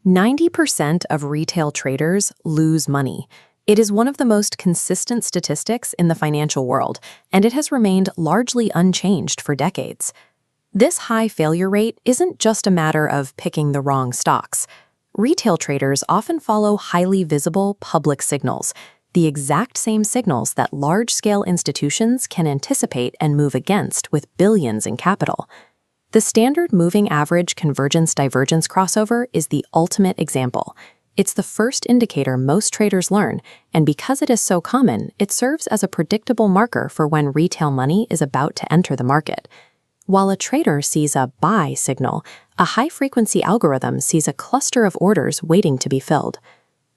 90% of retail traders lose money. It is one of the most consistent statistics in the financial world, and it has remained largely unchanged for decades. This high failure rate isn't just a matter of picking the wrong stocks. Retail traders often follow highly visible public signals, the exact same signals that large-scale institutions can anticipate and move against with billions in capital. The standard moving average convergence-divergence crossover is the ultimate example. It's the first indicator most traders learn, and because it is so common, it serves as a predictable marker for when retail money is about to enter the market. While a trader sees a buy signal, a high-frequency algorithm sees a cluster of orders waiting to be filled.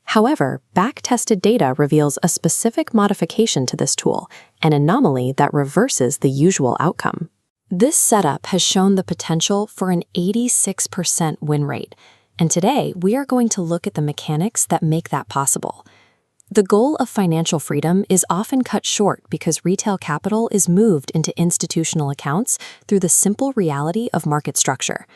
However, back-tested data reveals a specific modification to this tool, an anomaly that reverses the usual outcome. This setup has shown the potential for an 86% win rate, and today we are going to look at the mechanics that make that possible. The goal of financial freedom is often cut short because retail capital is moved into institutional accounts through the simple reality of market structure.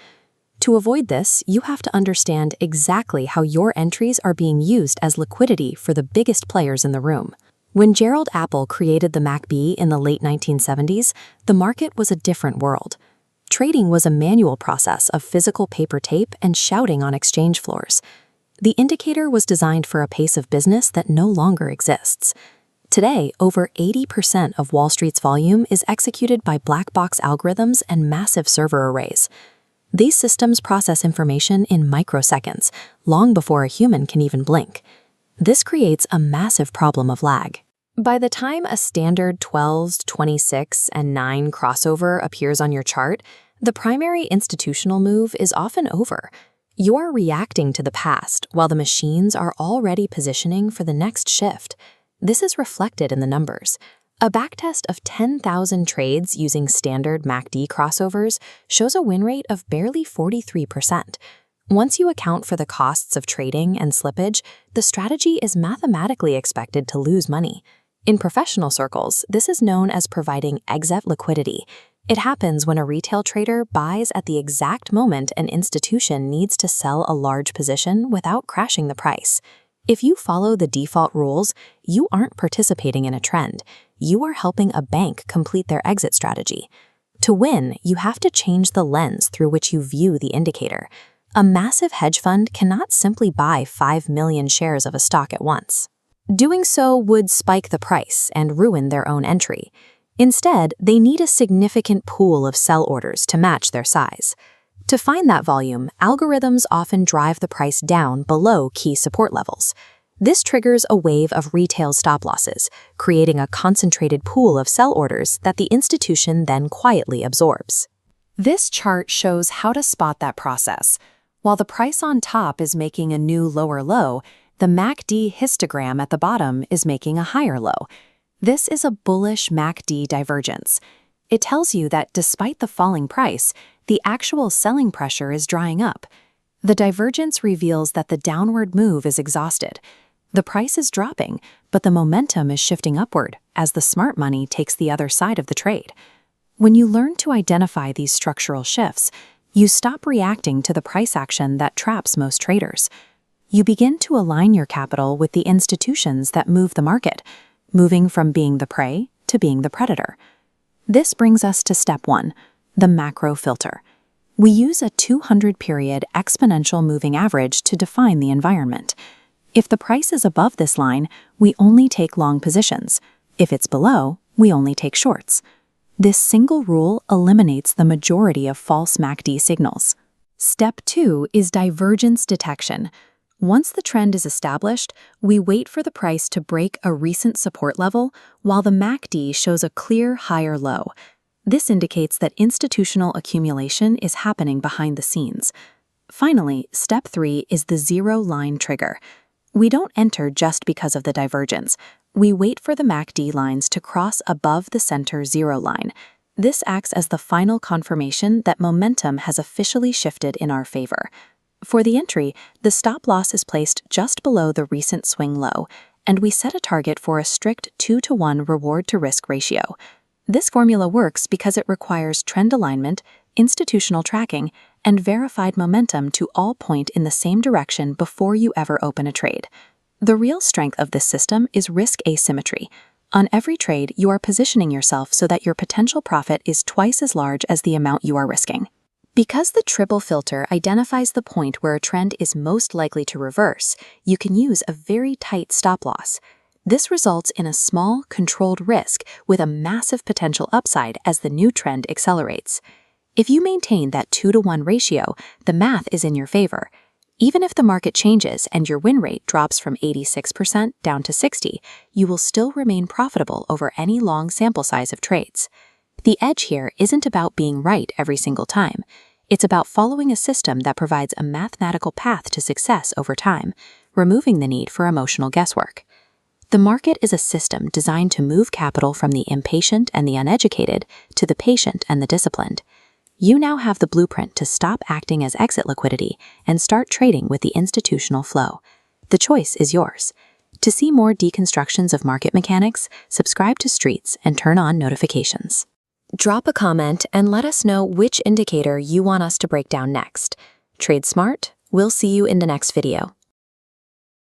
To avoid this, you have to understand exactly how your entries are being used as liquidity for the biggest players in the room. When Gerald Apple created the MACD in the late 1970s, the market was a different world. Trading was a manual process of physical paper tape and shouting on exchange floors. The indicator was designed for a pace of business that no longer exists. Today, over 80% of Wall Street's volume is executed by black box algorithms and massive server arrays. These systems process information in microseconds, long before a human can even blink. This creates a massive problem of lag. By the time a standard 12s, 26, and 9 crossover appears on your chart, the primary institutional move is often over. You are reacting to the past while the machines are already positioning for the next shift. This is reflected in the numbers. A backtest of 10,000 trades using standard MACD crossovers shows a win rate of barely 43%. Once you account for the costs of trading and slippage, the strategy is mathematically expected to lose money. In professional circles, this is known as providing exit liquidity. It happens when a retail trader buys at the exact moment an institution needs to sell a large position without crashing the price. If you follow the default rules, you aren't participating in a trend. You are helping a bank complete their exit strategy. To win, you have to change the lens through which you view the indicator. A massive hedge fund cannot simply buy 5 million shares of a stock at once. Doing so would spike the price and ruin their own entry. Instead, they need a significant pool of sell orders to match their size. To find that volume, algorithms often drive the price down below key support levels. This triggers a wave of retail stop losses, creating a concentrated pool of sell orders that the institution then quietly absorbs. This chart shows how to spot that process. While the price on top is making a new lower low, the MACD histogram at the bottom is making a higher low. This is a bullish MACD divergence. It tells you that despite the falling price, the actual selling pressure is drying up. The divergence reveals that the downward move is exhausted. The price is dropping, but the momentum is shifting upward as the smart money takes the other side of the trade. When you learn to identify these structural shifts, you stop reacting to the price action that traps most traders. You begin to align your capital with the institutions that move the market, moving from being the prey to being the predator. This brings us to step 1, the macro filter. We use a 200-period exponential moving average to define the environment. If the price is above this line, we only take long positions. If it's below, we only take shorts. This single rule eliminates the majority of false MACD signals. Step 2 is divergence detection. Once the trend is established, we wait for the price to break a recent support level while the MACD shows a clear higher low. This indicates that institutional accumulation is happening behind the scenes. Finally, step 3 is the zero-line trigger. We don't enter just because of the divergence. We wait for the MACD lines to cross above the center zero line. This acts as the final confirmation that momentum has officially shifted in our favor. For the entry, the stop loss is placed just below the recent swing low, and we set a target for a strict 2-to-1 reward-to-risk ratio. This formula works because it requires trend alignment, institutional tracking, and verified momentum to all point in the same direction before you ever open a trade. The real strength of this system is risk asymmetry. On every trade, you are positioning yourself so that your potential profit is twice as large as the amount you are risking. Because the triple filter identifies the point where a trend is most likely to reverse, you can use a very tight stop loss. This results in a small, controlled risk with a massive potential upside as the new trend accelerates. If you maintain that 2-to-1 ratio, the math is in your favor. Even if the market changes and your win rate drops from 86% down to 60%, you will still remain profitable over any long sample size of trades. The edge here isn't about being right every single time. It's about following a system that provides a mathematical path to success over time, removing the need for emotional guesswork. The market is a system designed to move capital from the impatient and the uneducated to the patient and the disciplined. You now have the blueprint to stop acting as exit liquidity and start trading with the institutional flow. The choice is yours. To see more deconstructions of market mechanics, subscribe to Streets and turn on notifications. Drop a comment and let us know which indicator you want us to break down next. Trade smart. We'll see you in the next video.